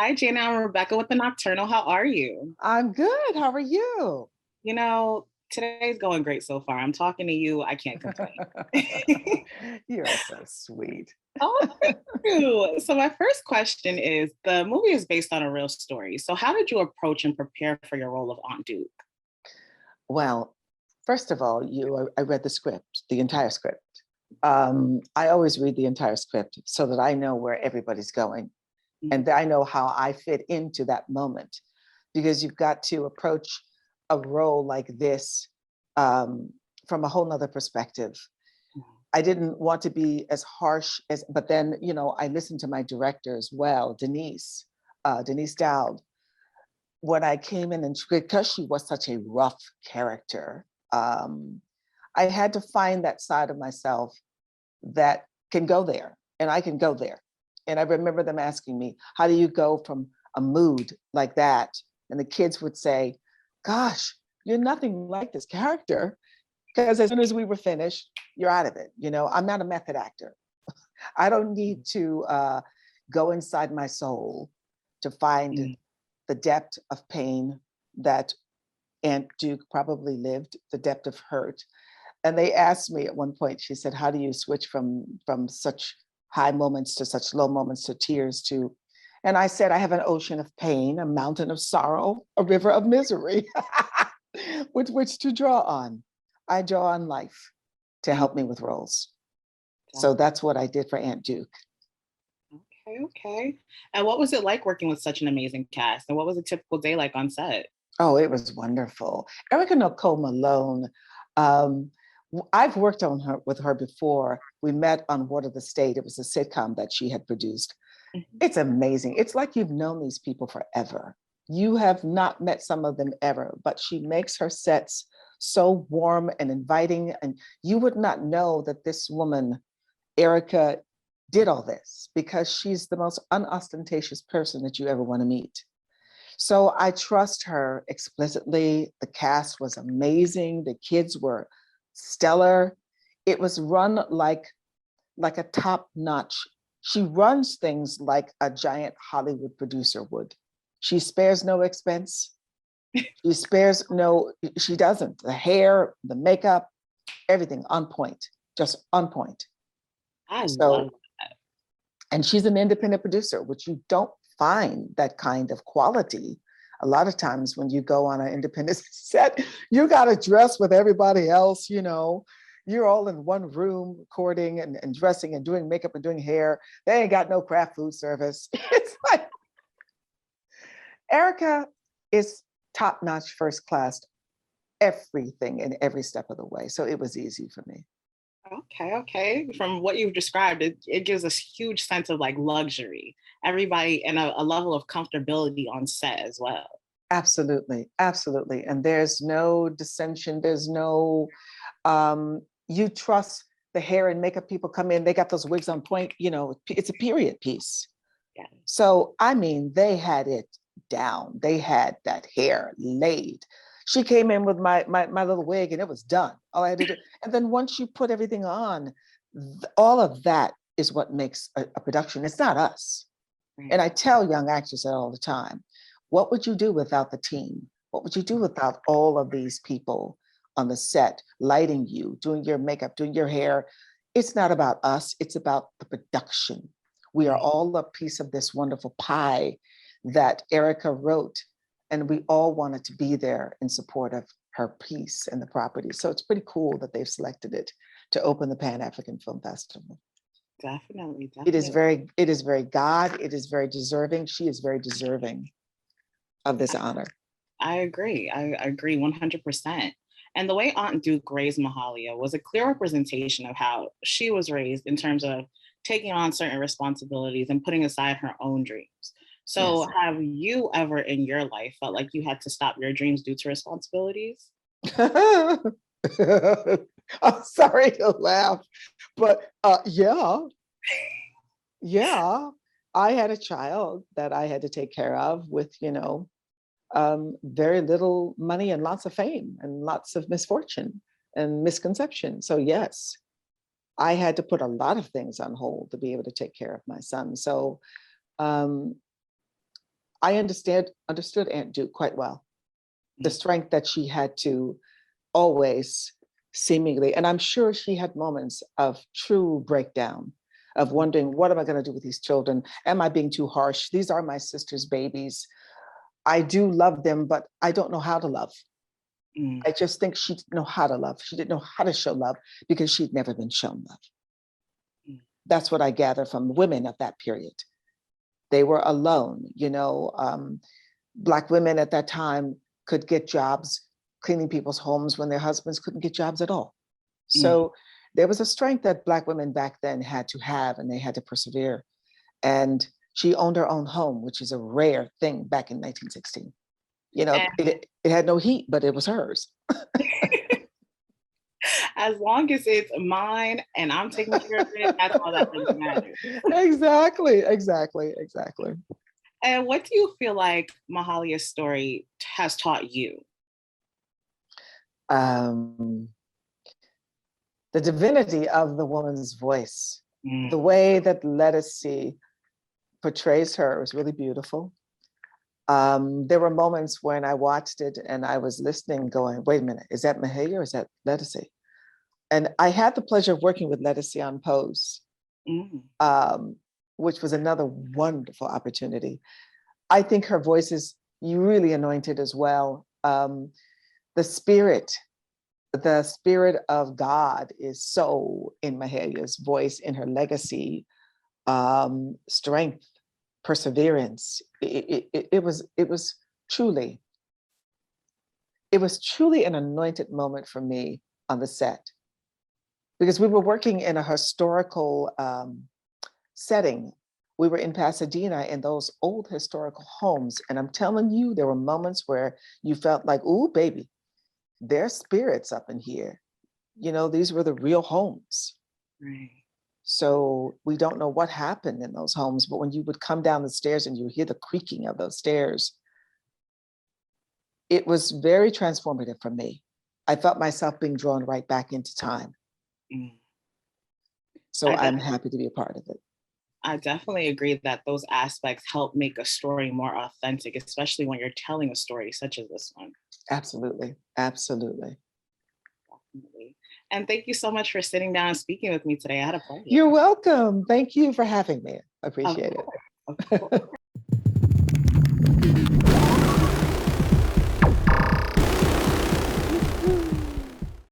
Hi, Jana. I'm Rebecca with the Nocturnal. How are you? I'm good. How are you? Today's going great so far. I'm talking to you. I can't complain. You're so sweet. Oh, thank you. So, my first question is the movie is based on a real story. So, how did you approach and prepare for your role of Aunt Duke? Well, first of all, I read the script, the entire script. I always read the entire script so that I know where everybody's going and that I know how I fit into that moment, because you've got to approach a role like this from a whole nother perspective. I didn't want to be as harsh but then, I listened to my director as well, Denise Dowd. When I came in, and because she was such a rough character, I had to find that side of myself that can go there, and I can go there. And I remember them asking me, how do you go from a mood like that? And the kids would say, gosh, you're nothing like this character. Because as soon as we were finished, you're out of it. I'm not a method actor. I don't need to go inside my soul to find the depth of pain that Aunt Duke probably lived, the depth of hurt. And they asked me at one point, she said, how do you switch from such high moments to such low moments to tears to, and I said, I have an ocean of pain, a mountain of sorrow, a river of misery with which to draw on. I draw on life to help me with roles. So that's what I did for Aunt Duke. Okay. And what was it like working with such an amazing cast? And what was a typical day like on set? Oh, it was wonderful. Erica Nicole Malone, I've worked with her before. We met on Word of the State. It was a sitcom that she had produced. It's amazing. It's like you've known these people forever. You have not met some of them ever, but she makes her sets so warm and inviting. And you would not know that this woman, Erica, did all this because she's the most unostentatious person that you ever want to meet. So I trust her explicitly. The cast was amazing. The kids were stellar. It was run like a top-notch. She runs things like a giant Hollywood producer would. She spares no expense. She doesn't. The hair, the makeup, everything on point, just on point. I love that. And she's an independent producer, which you don't find that kind of quality. A lot of times when you go on an independent set, you got to dress with everybody else, You're all in one room recording and dressing and doing makeup and doing hair. They ain't got no craft food service. It's like, Erica is top-notch, first class, everything in every step of the way. So it was easy for me. Okay. From what you've described, it gives us huge sense of like luxury, everybody, and a level of comfortability on set as well. Absolutely. And there's no dissension. There's no, you trust the hair and makeup people come in, they got those wigs on point, it's a period piece. Yeah. So, they had it down. They had that hair laid. She came in with my little wig and it was done. All I had to do. And then once you put everything on, all of that is what makes a production. It's not us. Right. And I tell young actors that all the time. What would you do without the team? What would you do without all of these people on the set, lighting you, doing your makeup, doing your hair? It's not about us. It's about the production. We are all a piece of this wonderful pie that Erica wrote, and we all wanted to be there in support of her piece and the property. So it's pretty cool that they've selected it to open the Pan-African Film Festival. Definitely. It is very God. It is very deserving. She is very deserving of this honor. I agree 100%. And the way Aunt Duke raised Mahalia was a clear representation of how she was raised in terms of taking on certain responsibilities and putting aside her own dreams. So yes. Have you ever in your life felt like you had to stop your dreams due to responsibilities? I'm sorry to laugh, but yeah. I had a child that I had to take care of with, very little money and lots of fame and lots of misfortune and misconception. So yes, I had to put a lot of things on hold to be able to take care of my son. So I understood Aunt Duke quite well. The strength that she had to always seemingly, and I'm sure she had moments of true breakdown, of wondering, what am I going to do with these children? Am I being too harsh? These are my sister's babies. I do love them, but I don't know how to love. I just think she didn't know how to love. She didn't know how to show love because she'd never been shown love. That's what I gather from women of that period. They were alone, Black women at that time could get jobs cleaning people's homes when their husbands couldn't get jobs at all. So there was a strength that Black women back then had to have, and they had to persevere. And she owned her own home, which is a rare thing back in 1916. It had no heat, but it was hers. As long as it's mine and I'm taking care of it, that's all that really matters. Exactly. And what do you feel like Mahalia's story has taught you? The divinity of the woman's voice. The way that Lettucey portrays her was really beautiful. There were moments when I watched it and I was listening going, wait a minute, is that Mahalia or is that Lettucey? And I had the pleasure of working with Lettucey on Pose, which was another wonderful opportunity. I think her voice is really anointed as well. The spirit of God is so in Mahalia's voice, in her legacy, strength, perseverance. It was truly an anointed moment for me on the set, because we were working in a historical setting. We were in Pasadena in those old historical homes. And I'm telling you, there were moments where you felt like, ooh, baby, there's spirits up in here. These were the real homes. Right. So we don't know what happened in those homes, but when you would come down the stairs and you hear the creaking of those stairs, it was very transformative for me. I felt myself being drawn right back into time. So I'm happy to be a part of it. I definitely agree that those aspects help make a story more authentic, especially when you're telling a story such as this one. Absolutely. Definitely. And thank you so much for sitting down and speaking with me today. I had a pleasure. You're welcome. Thank you for having me. I appreciate it. Of course.